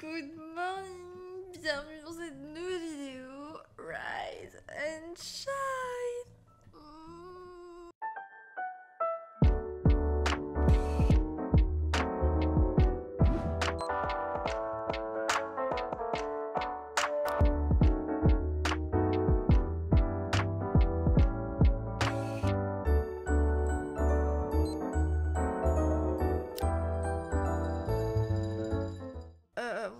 Good morning, bienvenue dans cette nouvelle vidéo Rise and Shine.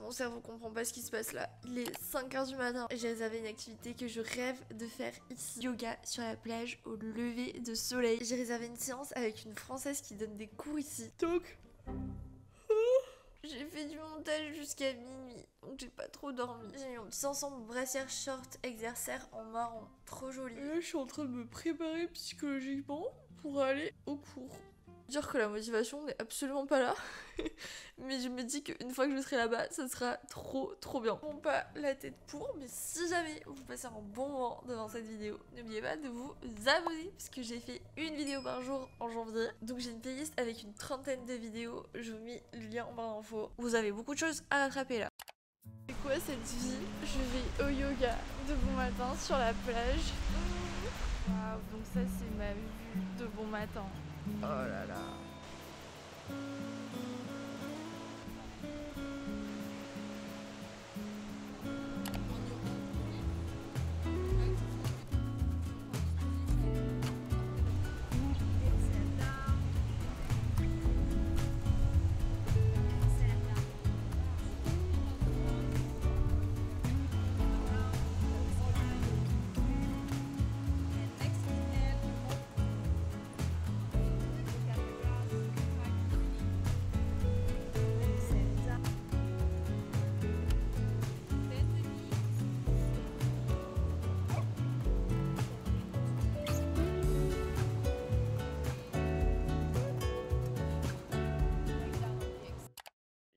Mon cerveau comprend pas ce qui se passe là. Il est 5h du matin. J'ai réservé une activité que je rêve de faire ici. Yoga sur la plage au lever de soleil. J'ai réservé une séance avec une Française qui donne des cours ici. Donc, j'ai fait du montage jusqu'à minuit. Donc j'ai pas trop dormi. J'ai mis mon petit ensemble brassière short exercice en marron. Trop joli. Et là, je suis en train de me préparer psychologiquement pour aller au cours. Dire que la motivation n'est absolument pas là, mais je me dis qu'une fois que je serai là-bas, ça sera trop bien. Bon, pas la tête pour, mais si jamais vous passez un bon moment devant cette vidéo, n'oubliez pas de vous abonner, parce que j'ai fait une vidéo par jour en janvier. Donc j'ai une playlist avec une 30aine de vidéos, je vous mets le lien en barre d'infos. Vous avez beaucoup de choses à rattraper là. C'est quoi cette vie? Je vais au yoga de bon matin sur la plage. Waouh, donc ça c'est ma vue de bon matin. Oh là là.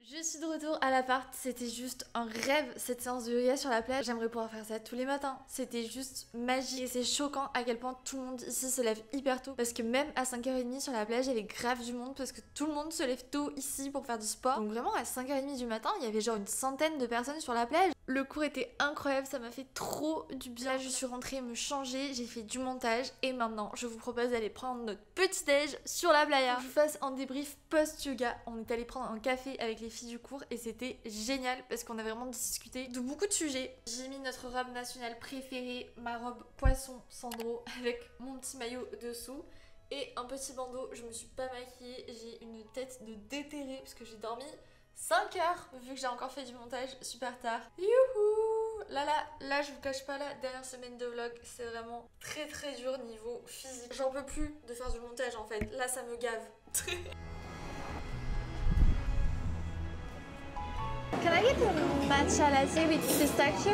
Je suis de retour à l'appart, c'était juste un rêve cette séance de yoga sur la plage. J'aimerais pouvoir faire ça tous les matins, c'était juste magique et c'est choquant à quel point tout le monde ici se lève hyper tôt. Parce que même à 5h30 sur la plage, il y avait grave du monde parce que tout le monde se lève tôt ici pour faire du sport. Donc vraiment à 5h30 du matin, il y avait genre une centaine de personnes sur la plage. Le cours était incroyable, ça m'a fait trop du bien. Là, je suis rentrée me changer, j'ai fait du montage et maintenant je vous propose d'aller prendre notre petit déj sur la playa. Je vous fasse un débrief post-yoga. On est allé prendre un café avec les filles du cours et c'était génial parce qu'on a vraiment discuté de beaucoup de sujets. J'ai mis notre robe nationale préférée, ma robe poisson Sandro avec mon petit maillot dessous et un petit bandeau. Je me suis pas maquillée, j'ai une tête de déterrée parce que j'ai dormi 5 heures vu que j'ai encore fait du montage super tard. Youhou! Là je vous cache pas, la dernière semaine de vlog c'est vraiment très dur niveau physique. J'en peux plus de faire du montage en fait, là ça me gave. Can I get a matcha latte with pistachio?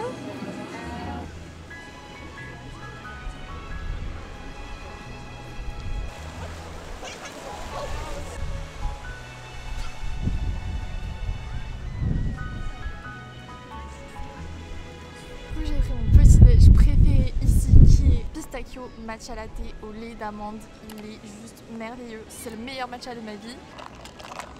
J'ai pris mon petit déj préféré ici qui est pistachio matcha latte au lait d'amande. Il est juste merveilleux, c'est le meilleur matcha de ma vie.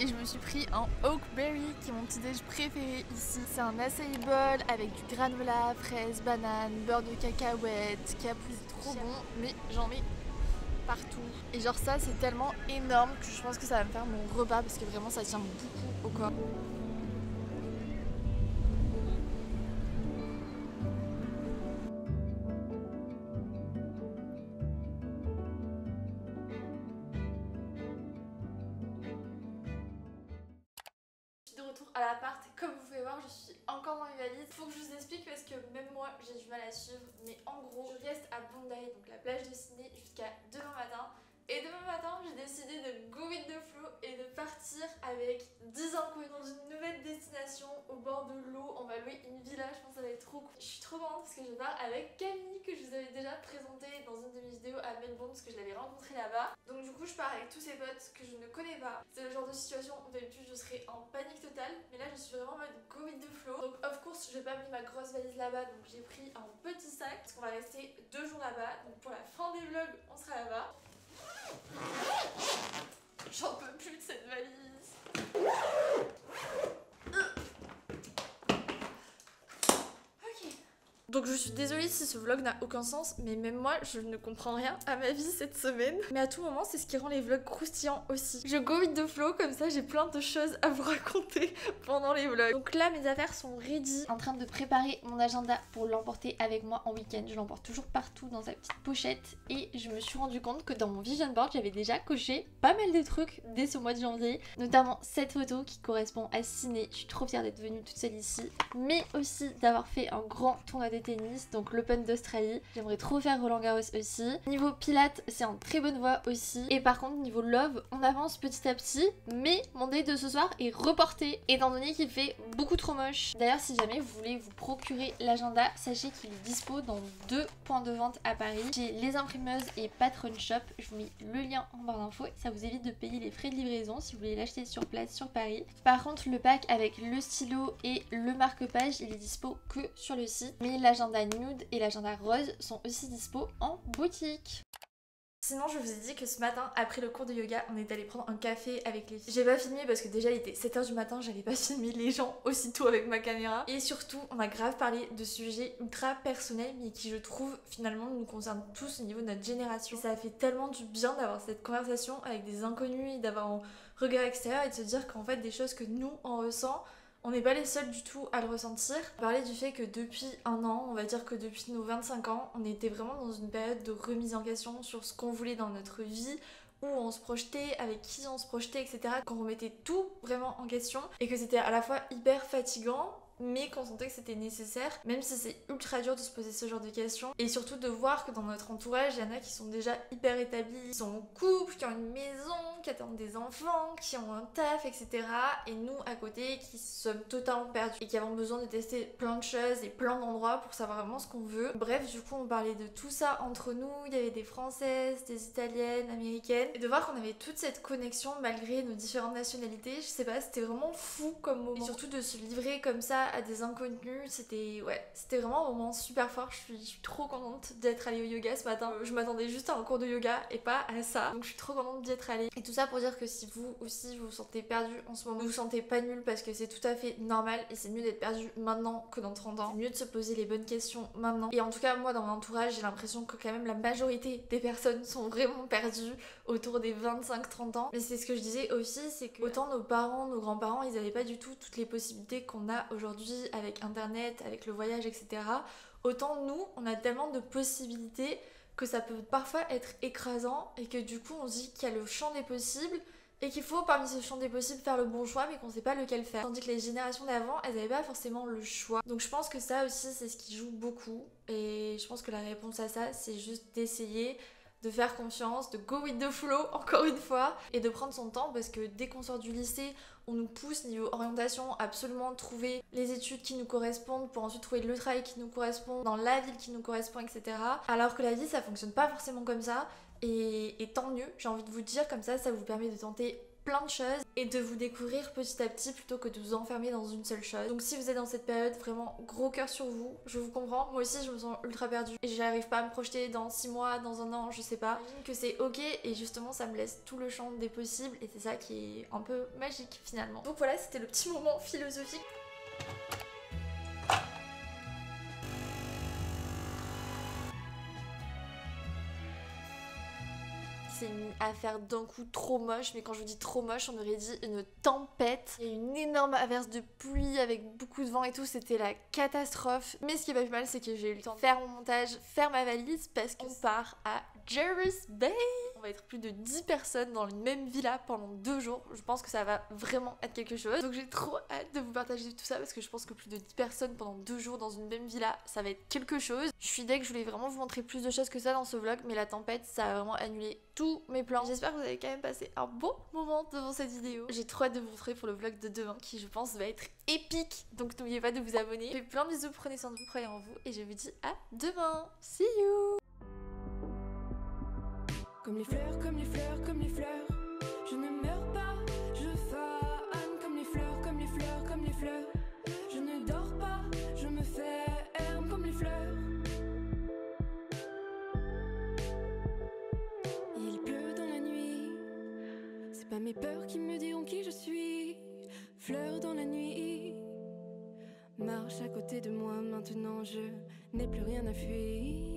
Et je me suis pris un Oak Berry qui est mon petit déj préféré ici. C'est un acai bowl avec du granola, fraises, bananes, beurre de cacahuète, capouille, trop bon, mais j'en mets partout. Et genre ça c'est tellement énorme que je pense que ça va me faire mon repas parce que vraiment ça tient beaucoup au corps. À l'appart, comme vous pouvez voir, je suis encore dans mes valises. Faut que je vous explique parce que même moi j'ai du mal à suivre, mais en gros je reste à Bondi, donc la plage de Sydney, jusqu'à demain matin. Et demain matin j'ai décidé de go with the flow et de partir avec 10 inconnus dans une nouvelle destination au bord de l'eau. On va louer une villa, je pense que ça va être trop cool. Je suis trop contente parce que je pars avec Camille que je vous avais déjà présenté dans une de mes vidéos à Melbourne parce que je l'avais rencontrée là-bas. Donc du coup je pars avec tous ces potes que je ne connais pas. C'est le genre de situation où d'habitude je serais en panique totale, mais là je suis vraiment en mode go with the flow. Donc of course je vais pas mis ma grosse valise là-bas, donc j'ai pris un petit sac parce qu'on va rester 2 jours là-bas. Donc pour la fin des vlogs on sera là-bas. J'en peux plus de cette valise. Donc je suis désolée si ce vlog n'a aucun sens, mais même moi je ne comprends rien à ma vie cette semaine. Mais à tout moment c'est ce qui rend les vlogs croustillants aussi. Je go with the flow, comme ça j'ai plein de choses à vous raconter pendant les vlogs. Donc là mes affaires sont ready, en train de préparer mon agenda pour l'emporter avec moi en week-end. Je l'emporte toujours partout dans sa petite pochette et je me suis rendu compte que dans mon vision board j'avais déjà coché pas mal de trucs dès ce mois de janvier, notamment cette photo qui correspond à Sydney. Je suis trop fière d'être venue toute seule ici, mais aussi d'avoir fait un grand tournoi de tennis, donc l'Open d'Australie. J'aimerais trop faire Roland Garros aussi. Niveau pilates, c'est en très bonne voie aussi. Et par contre, niveau love, on avance petit à petit, mais mon date de ce soir est reporté, étant donné qu'il fait beaucoup trop moche. D'ailleurs, si jamais vous voulez vous procurer l'agenda, sachez qu'il est dispo dans 2 points de vente à Paris. J'ai Les Imprimeuses et Patron Shop. Je vous mets le lien en barre d'infos. Ça vous évite de payer les frais de livraison si vous voulez l'acheter sur place sur Paris. Par contre, le pack avec le stylo et le marque-page, il est dispo que sur le site. Mais l'agenda nude et l'agenda rose sont aussi dispo en boutique. Sinon je vous ai dit que ce matin après le cours de yoga on est allé prendre un café avec les filles. J'ai pas filmé parce que déjà il était 7h du matin, j'avais pas filmé les gens aussitôt avec ma caméra. Et surtout on a grave parlé de sujets ultra personnels mais qui je trouve finalement nous concernent tous au niveau de notre génération. Et ça a fait tellement du bien d'avoir cette conversation avec des inconnus et d'avoir un regard extérieur et de se dire qu'en fait des choses que nous on ressent, on n'est pas les seuls du tout à le ressentir. On parlait du fait que depuis un an, on va dire que depuis nos 25 ans, on était vraiment dans une période de remise en question sur ce qu'on voulait dans notre vie, où on se projetait, avec qui on se projetait, etc. Qu'on remettait tout vraiment en question et que c'était à la fois hyper fatigant, mais qu'on sentait que c'était nécessaire, même si c'est ultra dur de se poser ce genre de questions. Et surtout de voir que dans notre entourage, il y en a qui sont déjà hyper établis, qui sont en couple, qui ont une maison, qui attendent des enfants, qui ont un taf, etc. Et nous, à côté, qui sommes totalement perdus et qui avons besoin de tester plein de choses et plein d'endroits pour savoir vraiment ce qu'on veut. Bref, du coup, on parlait de tout ça entre nous. Il y avait des Françaises, des Italiennes, Américaines. Et de voir qu'on avait toute cette connexion malgré nos différentes nationalités, je sais pas, c'était vraiment fou comme moment. Et surtout de se livrer comme ça à des inconnus, c'était vraiment un moment super fort. Je suis trop contente d'être allée au yoga ce matin. Je m'attendais juste à un cours de yoga et pas à ça, donc je suis trop contente d'y être allée. Et tout ça pour dire que si vous aussi vous vous sentez perdu en ce moment, vous vous sentez pas nul parce que c'est tout à fait normal et c'est mieux d'être perdu maintenant que dans 30 ans. C'est mieux de se poser les bonnes questions maintenant. Et en tout cas moi dans mon entourage j'ai l'impression que quand même la majorité des personnes sont vraiment perdues autour des 25-30 ans. Mais c'est ce que je disais aussi, c'est que autant nos parents, nos grands-parents, ils avaient pas du tout toutes les possibilités qu'on a aujourd'hui avec internet, avec le voyage, etc. Autant nous, on a tellement de possibilités que ça peut parfois être écrasant et que du coup on se dit qu'il y a le champ des possibles et qu'il faut parmi ce champ des possibles faire le bon choix mais qu'on sait pas lequel faire. Tandis que les générations d'avant, elles avaient pas forcément le choix. Donc je pense que ça aussi c'est ce qui joue beaucoup et je pense que la réponse à ça c'est juste d'essayer de faire confiance, de go with the flow encore une fois et de prendre son temps parce que dès qu'on sort du lycée on nous pousse niveau orientation à absolument trouver les études qui nous correspondent pour ensuite trouver le travail qui nous correspond dans la ville qui nous correspond, etc. Alors que la vie ça fonctionne pas forcément comme ça et tant mieux, j'ai envie de vous dire, comme ça vous permet de tenter plein de choses et de vous découvrir petit à petit plutôt que de vous enfermer dans une seule chose. Donc si vous êtes dans cette période, vraiment gros cœur sur vous, je vous comprends, moi aussi je me sens ultra perdue et j'arrive pas à me projeter dans 6 mois, dans un an, je sais pas. J'imagine que c'est ok et justement ça me laisse tout le champ des possibles et c'est ça qui est un peu magique finalement. Donc voilà, c'était le petit moment philosophique. Mis à faire d'un coup trop moche, mais quand je vous dis trop moche on aurait dit une tempête. Il y a une énorme averse de pluie avec beaucoup de vent et tout, c'était la catastrophe. Mais ce qui est pas plus mal c'est que j'ai eu le temps de faire mon montage, faire ma valise parce qu'on part à Jervis Bay. On va être plus de 10 personnes dans une même villa pendant 2 jours. Je pense que ça va vraiment être quelque chose. Donc j'ai trop hâte de vous partager tout ça parce que je pense que plus de 10 personnes pendant 2 jours dans une même villa, ça va être quelque chose. Je suis deg, je voulais vraiment vous montrer plus de choses que ça dans ce vlog, mais la tempête, ça a vraiment annulé tous mes plans. J'espère que vous avez quand même passé un bon moment devant cette vidéo. J'ai trop hâte de vous montrer pour le vlog de demain qui je pense va être épique. Donc n'oubliez pas de vous abonner. Je fais plein de bisous, prenez soin de vous, croyez en vous et je vous dis à demain. See you. Comme les fleurs, comme les fleurs, comme les fleurs, je ne meurs pas, je fane. Comme les fleurs, comme les fleurs, comme les fleurs, je ne dors pas, je me ferme comme les fleurs. Il pleut dans la nuit, c'est pas mes peurs qui me diront qui je suis. Fleurs dans la nuit, marche à côté de moi. Maintenant je n'ai plus rien à fuir.